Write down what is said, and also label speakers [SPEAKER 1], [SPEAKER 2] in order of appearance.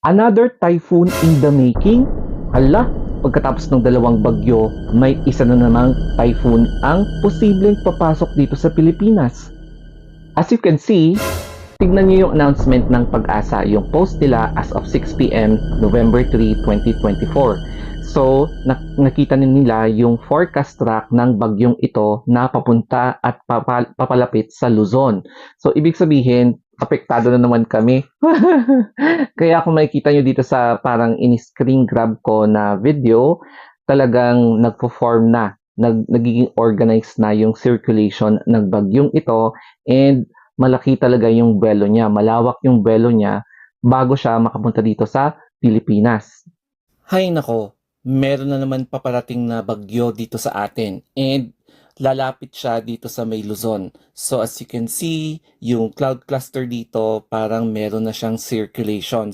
[SPEAKER 1] Another typhoon in the making? Hala, pagkatapos ng dalawang bagyo, may isa na namang typhoon ang posibleng papasok dito sa Pilipinas. As you can see, tignan niyo yung announcement ng Pag-asa, yung post nila as of 6 p.m. November 3, 2024. So, nakita nila yung forecast track ng bagyong ito na papunta at papalapit sa Luzon. So, ibig sabihin, apektado na naman kami. Kaya kung makikita nyo dito sa parang in-screen grab ko na video, talagang nagpo-form na, nagiging organized na yung circulation ng bagyong ito, and malaki talaga yung buwelo niya, malawak yung buwelo niya bago siya makapunta dito sa Pilipinas. Hay nako, meron na naman paparating na bagyo dito sa atin, and lalapit siya dito sa may Luzon. So as you can see, yung cloud cluster dito parang meron na siyang circulation.